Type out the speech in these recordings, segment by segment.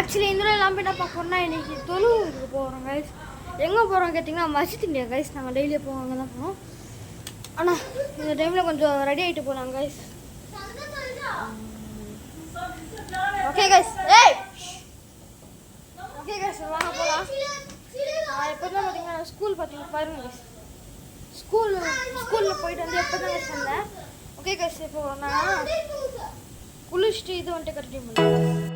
Actually இதில் எல்லாம் என்ன பார்க்கணும்னா இன்றைக்கி தொழுவுக்கு போகிறோம் கைஸ். எங்கே போகிறோம் கேட்டிங்கன்னா மஸ்ஜித் இந்தியா கைஸ். நாங்கள் டெய்லியே போவோம், அங்கே தான் போவோம். ஆனால் இந்த டைமில் கொஞ்சம் ரெடி ஆகிட்டு போகலாம் guys. Okay guys. Okay guys, வாங்க போகலாம். எப்போ தான் பார்த்தீங்கன்னா ஸ்கூல் பார்த்தீங்கன்னா பாருங்க கைஸ். ஸ்கூலில் போயிட்டு வந்து எப்போ தான் கைஸ் வந்தேன். ஓகே கைஸ், இப்போ நான் குளிச்சுட்டு இது வந்துட்டு கண்டினியூ பண்ணுறேன்.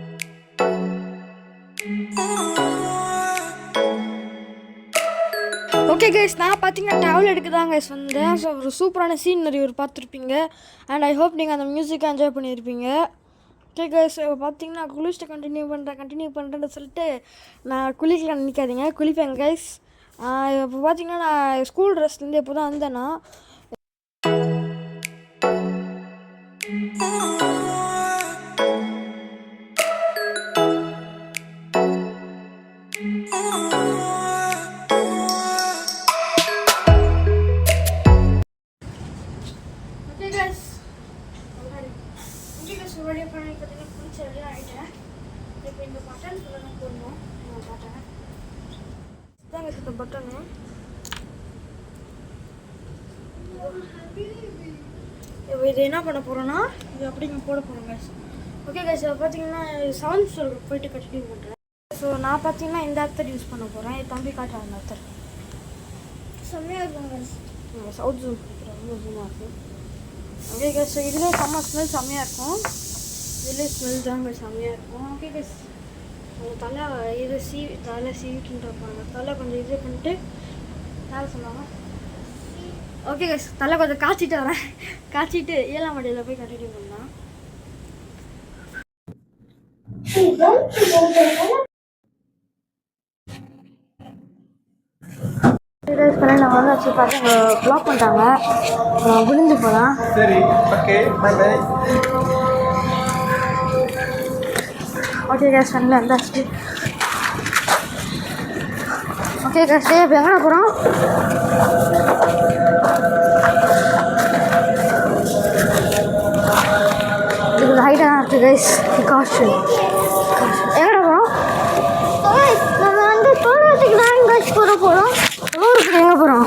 ஓகே கைஸ், நான் பார்த்தீங்கன்னா ட்ராவல் எடுக்க தான் கைஸ் வந்தேன். ஸோ ஒரு சூப்பரான சீனரி ஒரு பார்த்துருப்பீங்க. அண்ட் ஐ ஹோப் நீங்கள் அந்த மியூசிக்கை என்ஜாய் பண்ணியிருப்பீங்க. ஓகே கைஸ், இப்போ பார்த்தீங்கன்னா குளிச்சுட்டு கண்டினியூ பண்ணுறேன்னு சொல்லிட்டு நான் குளிக்கலாம் நினைக்காதீங்க, குளிப்பேன் கைஸ். இப்போ பார்த்தீங்கன்னா நான் ஸ்கூல் ட்ரெஸ்லேருந்து எப்போ தான் வந்தேன்னா வெளியே பண்ணி பார்த்தீங்கன்னா குளிச்சு வெளியே ஆகிட்டேன். இப்போ இந்த பட்டன் ஃபுல்லாக போடணும். நான் பார்த்தேன் இதாங்க இந்த பட்டனு. இப்போ இது என்ன பண்ண போகிறோன்னா இது அப்படிங்க போட போகிறோம் கைஸ். ஓகே கைஸ், இப்போ பார்த்தீங்கன்னா 7th ஃப்ளோருக்கு போயிட்டு கண்டினியூ பண்ணுறேன். ஸோ நான் பார்த்தீங்கன்னா இந்த ஆத்தர் யூஸ் பண்ண போகிறேன். என் தம்பி காட்டுறேன் அந்த ஆத்தர் செம்மையாக இருக்கும் கைஸ். சவுத் ஜூம் கொடுக்குறேன், ரொம்ப ஜூமாக இருக்கும். ஓகே கைஸ், ஸோ இதுலேயே ஸ்மெல் செம்மையாக இருக்கும். இதுலேயே ஸ்மெல் தாங்க செம்மையாக இருக்கும். ஓகே கைஸ், அவங்க தலை சீவிட்டுன்ற போகிறாங்க. தலை கொஞ்சம் இது பண்ணிட்டு யார் சொன்னாங்க. ஓகே கைஸ், தலை கொஞ்சம் காய்ச்சிட்டு வரேன். காய்ச்சிட்டு 7ஆம் மாடியில் போய் கண்டினியூ பண்ணலாம். நம்ம வந்து பார்த்து ப்ளாக் பண்ணிட்டாங்க. விழுந்து போகலாம். சரி, okay, bye bye. Okay guys, ஃப்ரெண்டில் வந்தாச்சு. ஓகே கேஸ், இப்போ எங்கே போகிறோம்? இது ஹைட்டாக தான் இருக்குது கைஸ். காசு எங்கடா போகிறோம்? நம்ம வந்து தோட்டத்துக்கு தான் எங்கேயாச்சும் போகிறோம். ஊருக்கு எங்கே போகிறோம்?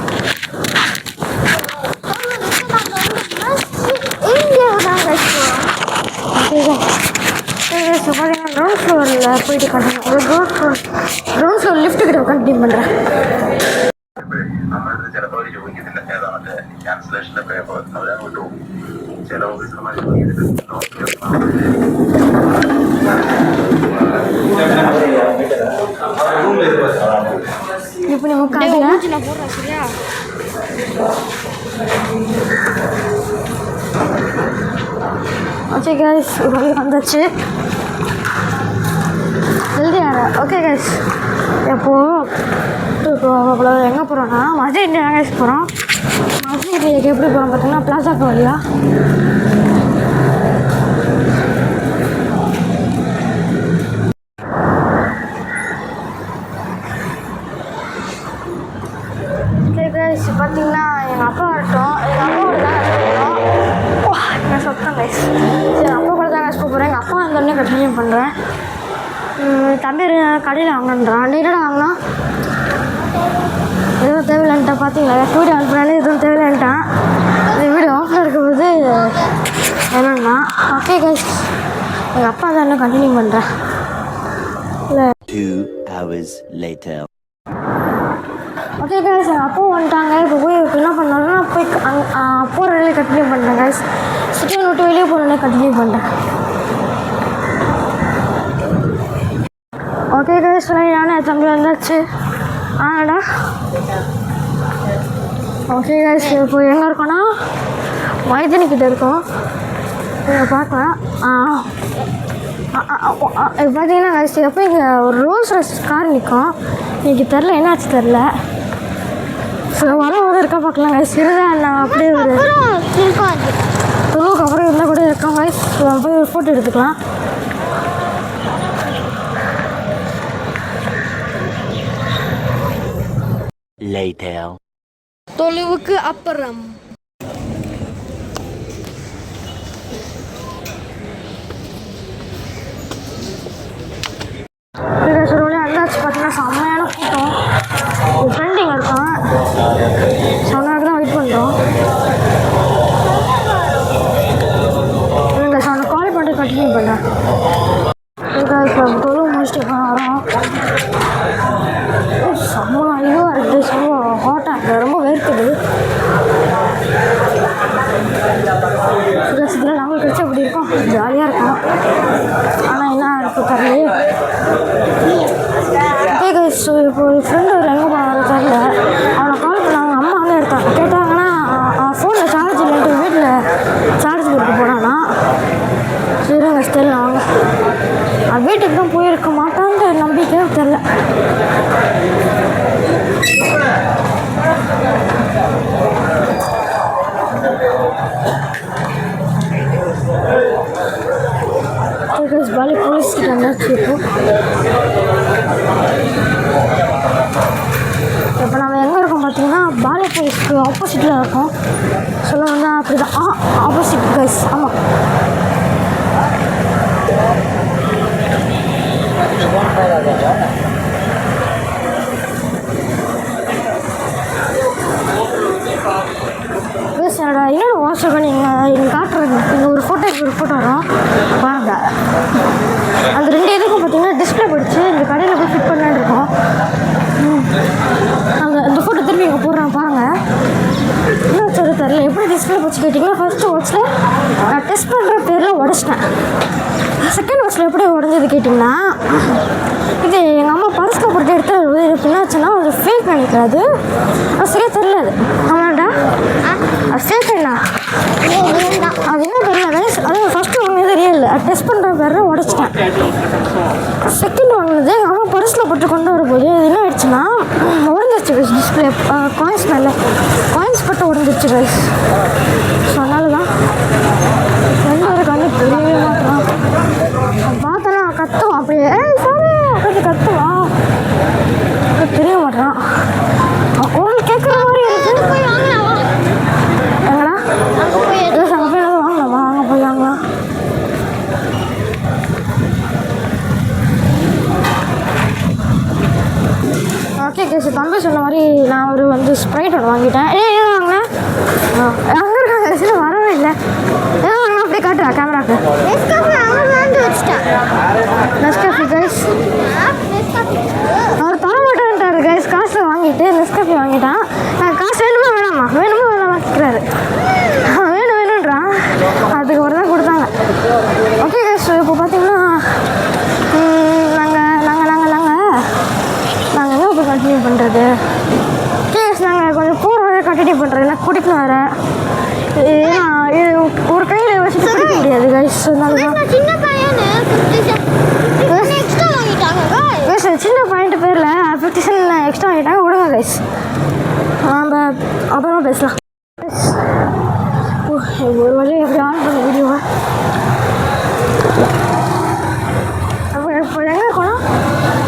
ஸோ பார்த்தீங்கன்னா கிரவுண்ட் ஃப்ளோரில் போயிட்டு கண்டினியூ கிரவுண்ட் ஃப்ளோர் லிஃப்ட் கிட்ட கண்டினியூ பண்ணுறேன். இப்போ நம்ம காலையில் நான் போடுறேன் சரியா? ஓகே கைஸ், வந்தாச்சு. ஓகே கைஸ், இப்போ எங்கே போகிறோன்னா மஸ்ஜித் இந்தியா கைஸ் போகிறோம். மஸ்ஜித் இந்தியாவுக்கு எப்படி போகிறோம் பார்த்தீங்கன்னா பிளாசாக்கு வழியா. ஓகே கைஸ், பார்த்தீங்கன்னா எங்கள் அப்பா வரட்டும். எங்கள் அப்பாவோட தான் நான் சொத்தம் கைஸ். எங்கள் அப்பா கூட தான் கைஸ் போகிறேன். எங்கள் அப்பா வந்தோடனே கண்டினியூ பண்ணுறேன். தம்பி கடையில் வாங்கினான். என்னடா வாங்கினா எதுவும் தேவையில்லைன்ட்டா. பார்த்தீங்களா, வீடியோ ஆன் பண்ணாலே எதுவும் தேவையில்லைன்ட்டான். இந்த வீடியோ ஆஃபில் இருக்கும்போது என்னன்னா ஓகே கைஸ், எங்கள் அப்பா தான் இன்னும் கண்டினியூ பண்ணுறேன். இல்லை 2 hours later. ஓகே கைஸ், எங்கள் அப்பாவும் வந்துட்டாங்க. இப்போ போய் என்ன பண்ணாலும் நான் போய் போகிற வேலையை கண்டினியூ பண்ணுறேன் கைஸ். சிட்டியை விட்டு வெளியே போகிறேன்னே கண்டினியூ பண்ணுறேன். ஓகே கைஸ், நானே தம்பி வந்தாச்சு. ஆடா ஓகே கைஸ், இப்போ எங்கே இருக்கோன்னா மைதனிக்கிட்ட இருக்கோம். இங்கே பார்க்கலாம். பார்த்தீங்கன்னா கைஸ், எப்போ இங்கே ஒரு ரோல்ஸ் ராய்ஸ் கார் நிற்கும். இன்றைக்கி தெரில, என்னாச்சு தெரில. ஸோ வரும்போது இருக்கா பார்க்கலாம் கைஸ். இருந்தால் நான் அப்படியே ஒரு தொழுவுக்கு அப்புறம் இருந்தால் கூட இருக்கோம் கைஸ். போய் ஒரு ஃபோட்டோ எடுத்துக்கலாம். Later. தொழுவுக்கு அப்புறம் ஜாலியாக இருக்கும். ஆனால் என்ன எனக்கு தெரியலையே. ஓகே கைஸ், ஸோ இப்போ ஒரு ஃப்ரெண்டு ஒரு எங்கே போனாலும் தெரியல. அவனை கால் பண்ண அவங்க அம்மா வந்து எடுத்தாங்க. கேட்டாங்கன்னா ஃபோனில் சார்ஜ் இல்லைன்ட்டு வீட்டில் சார்ஜ் போட்டு போனான்னா சரி கைஸ் தெரியல. அவங்க வீட்டுக்கு தான் போயிருக்க மாட்டான்ற நம்பிக்கையே தெரில. பாலி போலீஸ்கிட்ட வந்தாச்சு. இப்போ நம்ம எங்கே இருக்கோம் பார்த்தீங்கன்னா பாலி போலீஸ்க்கு ஆப்போசிட்டில் இருக்கோம். சொல்ல வந்தால் அப்படி தான் ஆப்போசிட் கைஸ். ஆமாம், என்னோட இன்னொரு வாட்ஸ்அப்பை நீங்கள் காட்டுறது இங்கே ஒரு ஃபோட்டோ வரும் பாருங்கள். அந்த 2 இதுக்கும் பார்த்தீங்கன்னா டிஸ்பிளே படிச்சு இந்த கடையில் போய் ஃபிட் பண்ணான்னு இருக்கோம். அங்கே இந்த ஃபோட்டோ திரும்பி இங்கே போடுறாங்க பாருங்கள். இன்னும் சரி தெரியல எப்படி டிஸ்பிளே படிச்சு கேட்டிங்கன்னா ஃபஸ்ட்டு வாட்சில் நான் டெஸ்ட் பண்ணுற பேரில் உடச்சிட்டேன். செகண்ட் வாட்சில் எப்படி உடஞ்சது கேட்டிங்கன்னா இது எங்கள் அம்மா பர்ஸில் போட்டு எடுத்து என்னாச்சுன்னா அது ஃபேக் நினைக்காது. அது சரியாக தெரியல. அது ஆமாண்டா அது ஃபேக் என்ன அது என்ன தெரியல. அதான் ஃபஸ்ட்டு வாங்கினது ரியல். அது டெஸ்ட் பண்ணுற பேரில் உடச்சிட்டேன். செகண்ட் வாங்கினது எங்கள் அம்மா பர்ஸில் போட்டு கொண்டு வரும்போது அது என்ன ஆயிடுச்சுன்னா உடஞ்சிருச்சு கைஸ். டிஸ்பிளே காயின்ஸ் மேலே காயின்ஸ் பட்டு உடஞ்சிருச்சு கைஸ். ஸோ அதனால தான் ஃப்ரெண்டு வரைக்கும் வந்து தெரியவே மாட்டான். பார்த்தனா கத்துவான் அப்படியே சாரி அப்படி கத்துவான். தெரிய மாட்டான். குரல் கேட்குற மாதிரி இருக்கு. எங்கடா அங்கே போய் எதாவது வாங்கலாமா? அங்கே போய் வாங்கலாம். ஓகே கேஸ், தம்பி சொன்ன மாதிரி நான் ஒரு வந்து ஸ்ப்ரைட் ஒன்று வாங்கிட்டேன். ஏன் வாங்கினேன்? அங்கே இருக்காங்க சில வரவே இல்லை. ஏன் வாங்கினா அப்படியே காட்டுறா கேமராக்கு. நெஸ்காஃபி கைஸ் அவர் தர மாட்டேன்ட்டாரு கைஸ். காசை வாங்கிட்டு நெஸ்காஃபி வாங்கிட்டான். காசு வேணுமா வேணாமா கேட்குறாரு. வேணுன்றான். அதுக்கு ஒரு தான் கொடுத்தாங்க. ஓகே கைஸ், இப்போ பார்த்தீங்கன்னா நாங்கள் என்ன இப்போ கண்டினியூ பண்ணுறது? கேஸ் நாங்கள் கொஞ்சம் போகிற வரை கண்டினியூ பண்ணுறது இல்லை கூட்டிகிட்டு வர ஒரு கையில் வச்சுட்டு பிடிக்க முடியாது கைஸ். சின்ன பாயிண்ட் பேரில் 50 சென்ட் எக்ஸ்ட்ரா வாங்கிட்டாங்க. விடுங்க கைஸ், நம்ம அப்புறமா பேசலாம். ஒரு வழியாக எப்படி ஆன் பண்ண வீடியோவை இப்போ எங்கே இருக்கோன்னா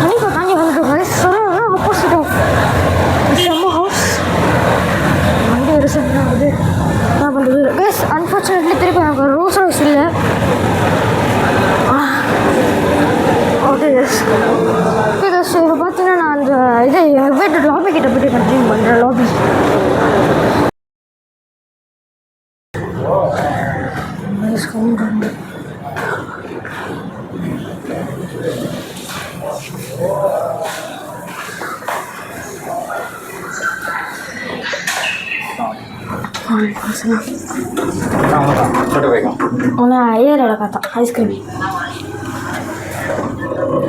மணிக்கு தாண்டி வந்துட்டு கைஸ். சொல்லணும்னா ஆப்போசிட் ஆஃப் செம்ம ஹவுஸ் வண்டி ஒரு சென்ட் ஆகுது. என்ன பண்ணுறது கைஸ்? அன்ஃபார்ச்சுனேட்லி திருப்பி எனக்கு ரோஸ் ஹவுஸ் இல்லை. ஓகே கைஸ், இப்போ பார்த்தீங்கன்னா நான் அந்த எங்கள் வீட்டு லாபி கிட்ட போய்ட்டு கண்டினியூ பண்ணுறேன். லாபி ये लड़का था आइसक्रीम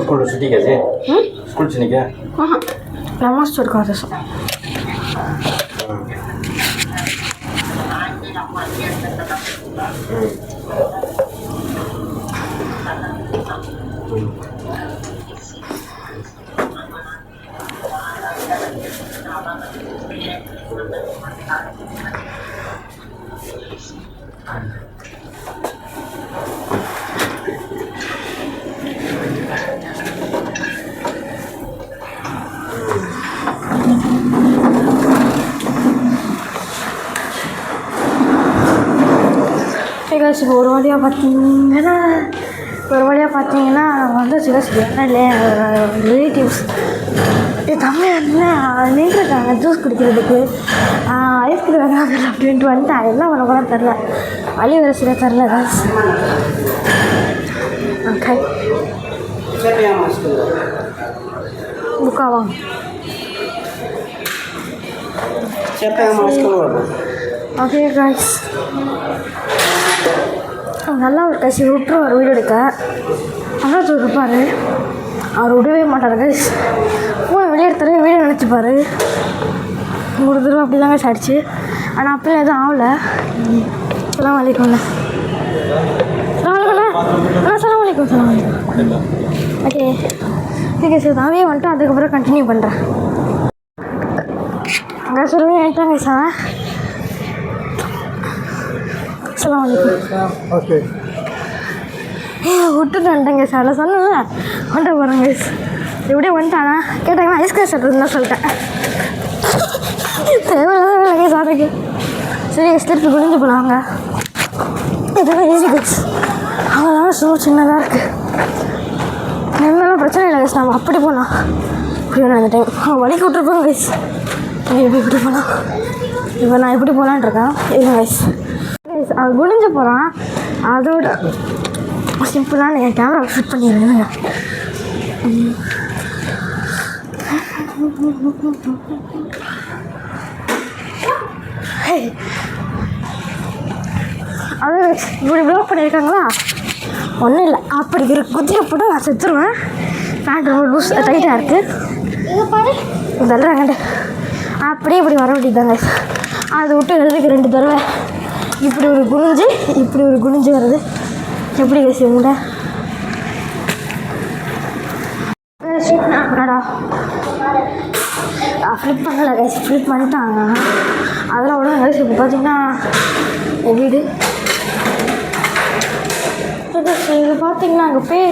स्कूल छुट्टी कैसे? स्कूल छुट्टी क्या? हाँ नमाज छोड़ कर दे सब இப்போ ஒரு வழியாக பார்த்தீங்கன்னா வந்து என்ன இல்லை ரிலேட்டிவ்ஸ் தம்பி வந்து நின்றுருக்காங்க ஜூஸ் குடிக்கிறதுக்கு ஐஸ்கிரீம் வேணாம் அப்படின்ட்டு வந்துட்டேன். என்ன பண்ண கூட தெரில, வழி வர சரியாக தெரில. ஓகே புக்காவா ஓகே கைஸ் நல்லா ஒரு கசி விட்டுருவார் வீடு எடுக்க. அண்ணாத்தூர் இருப்பார், அவர் விடவே மாட்டார் கைஸ். ஃபோன் வெளியே எடுத்தாரு வீடு நினச்சிப்பார். ஒரு தடவை அப்படி தாங்க ஆயிடுச்சு. ஆனால் அப்போலாம் எதுவும் ஆகலை. சலாம் வலைக்கும்ண்ணா. சலாம் வலைக்கும். ஓகே ஓகே சார், தாவே வந்துட்டு அதுக்கப்புறம் கண்டினியூ பண்ணுறேன். அங்கே சொல்லுவேன் ஆகிட்டாங்க சார். சலாம் வலைக்கும். ஓகே விட்டுட்டு வந்துட்டேங்க சார். அதில் சொன்னேன்ல வந்துட்டு போகிறேங்க. எப்படியே வந்துட்டானா கேட்டாங்கன்னா ஐஸ்கிரீம் சாப்பிட்றதுன்னு தான் சொல்லிட்டேன். தேவையில்லாத சாப்பிட்டு சரி திருப்பி குளிஞ்சு போகலாங்க. இதெல்லாம் ஈஸி கைஸ். அங்கெல்லாம் ஷூ சின்னதாக இருக்குது. நின்னாலும் பிரச்சனை இல்லை கைஸ். நம்ம அப்படி போகலாம். இப்படி வேணும் அந்த டைம் வலிக்கு விட்டுருப்போம் கைஸ். இப்படி போகலாம். இப்போ நான் எப்படி போகலான் இருக்கேன் இல்லை கைஸ். கைஸ் அது குளிஞ்சு போகிறான். அதோட சிம்பிளான என் கேமரா ஃபிட் பண்ணிடுறேங்க. அது இப்படி ப்ளாக் பண்ணியிருக்காங்களா? ஒன்றும் இல்லை, அப்படி குதிரை போட்டு நான் செத்துருவேன். பேண்ட் ரொம்ப லூஸ் டைட்டாக இருக்குது. தள்ளுறாங்கண்டு அப்படியே இப்படி வர வேண்டியதாங்க. அதை விட்டு எழுதுக்கு 2 தடவை இப்படி ஒரு குனிஞ்சு இப்படி ஒரு குனிஞ்சு வருது. எப்படி கேசி உண்டா ஃப்ளிப் பண்ணலை கைஸ். ஃப்ளிப் பண்ணிட்டாங்க. அதெல்லாம் விட கைஸ் இப்போ பார்த்தீங்கன்னா என் வீடு இது பார்த்தீங்கன்னா அங்கே பேர்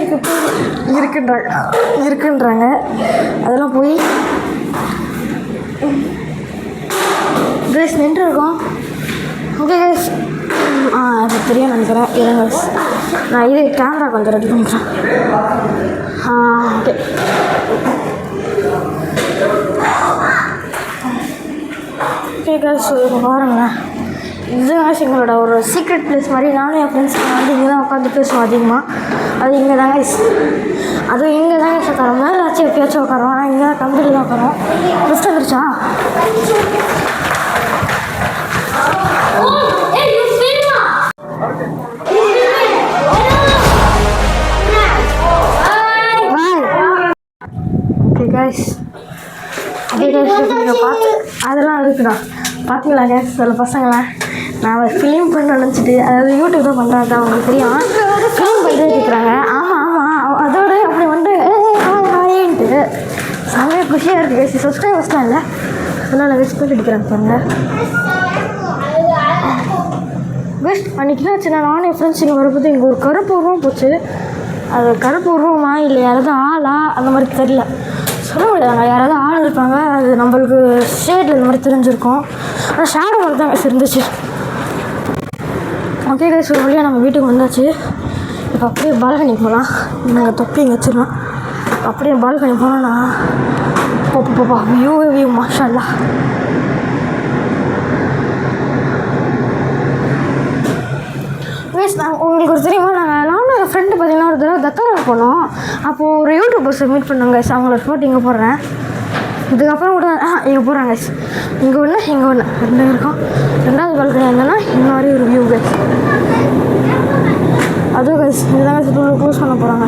இருக்குன்றாங்க. அதெல்லாம் போய் கைஸ் நின்று இருக்கோம். ஓகே கைஸ், எனக்கு தெரியும் நினைக்கிறேன். இருங்க கைஸ், நான் இது கேமரா கொஞ்சம் ரெடி பண்ணிக்கிறேன். ஓகே ஓகே கைஸ், இப்போ பாருங்களேன். இது கைஸ் எங்களோட ஒரு சீக்ரெட் பிளேஸ் மாதிரி. நானும் என் ஃப்ரெண்ட்ஸ் வந்து இங்கே தான் உட்காந்து பேசுவோம் அதிகமாக. அது இங்கே தாங்க கைஸ். அதுவும் இங்கே தாங்க கைஸ் உட்காரோம். மேலே ஆச்சு எப்பயாச்சும் உட்காரோம். ஆனால் இங்கே தான் கம்பியில் தான் உட்காரோம். லிஃப்ட் வந்துருச்சா? ஓகே கைஸ், நீங்கள் பார்த்து அதெல்லாம் இருக்குண்ணா பார்த்தீங்களா கேஸ்? சில பசங்களாம் நான் ஃபிலிம் பண்ண நினச்சிட்டு, அதாவது யூடியூப் தான் பண்ணுறாங்க, அவங்களுக்கு தெரியும். ஃபிலிம் பண்ணிட்டு இருக்கிறாங்க. ஆமாம் அதோட அப்படி வந்துட்டு ஹாயின்ட்டு செம்மையாக குஷியாக இருக்குது கேஸ். சப்ஸ்கிரைபர்ஸ்லாம் இல்லை, அதனால் வேஸ்ட் பண்ணி அடிக்கிறாங்க பாருங்கள். பெஸ்ட் அன்றைக்கி என்ன ஆச்சுன்னா, நானும் என் ஃப்ரெண்ட்ஸ் இங்கே வரப்போது இங்கே ஒரு கருப்பு உருவம் போச்சு. அது கருப்பு உருவமா இல்லை யாராவது ஆளா அந்த மாதிரி தெரில, சொல்ல முடியாதுங்க. யாராவது ஆள் இருப்பாங்க, அது நம்மளுக்கு ஷேடில் இந்த மாதிரி தெரிஞ்சிருக்கும். ஆனால் ஷேடோ மாதிரி தான் இருந்துச்சு. ஓகே கைஸ், ஒரு வழியாக நம்ம வீட்டுக்கு வந்தாச்சு. இப்போ அப்படியே பால்கனி போகலாம். நாங்கள் தொப்பி இங்கே வச்சிடலாம். அப்படியே பால்கனி போனோன்னா போப்பா வியூ மாஷா அல்லாஹ். நான் உங்களுக்கு ஒரு தெரியுமா, நானும் என் ஃப்ரெண்டு பார்த்தீங்கன்னா ஒரு தடவை தத்தரவு போனோம். அப்போது ஒரு யூடியூபர்ஸை மீட் பண்ணாங்க கைஸ். அவங்களோட ஃபோட்டோ இங்கே போடுறேன். இதுக்கப்புறம் கூட இங்கே போடுறாங்க கைஸ். இங்கே ஒன்று 2 இருக்கும். 2வது பால்கனி இருந்தோன்னா இந்த மாதிரி ஒரு வியூ கைஸ். அதுவும் கைஸ் இதுதான் கைஸ் க்ளோஸ் பண்ண போகிறாங்க.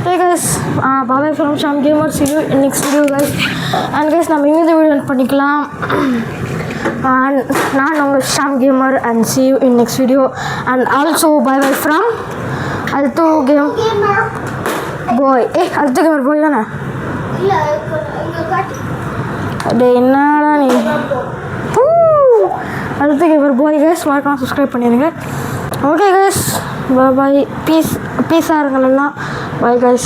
Okay guys, bye bye from Sham gamer. see you in next video guys. and guys நம்ம இந்த வீடியோ பண்ணிக்கலாம். நான் உங்கள் Sham gamer and see you in next video. and also bye bye from Alto Game Boy. Alto Gamer Boy தானே? அடே என்னடா நீ. Alto Gamer Boy guys, மறக்காம சப்ஸ்கிரைப் பண்ணிடுங்க. Okay guys, bye bye. பீஸாக இருங்களா. bye guys.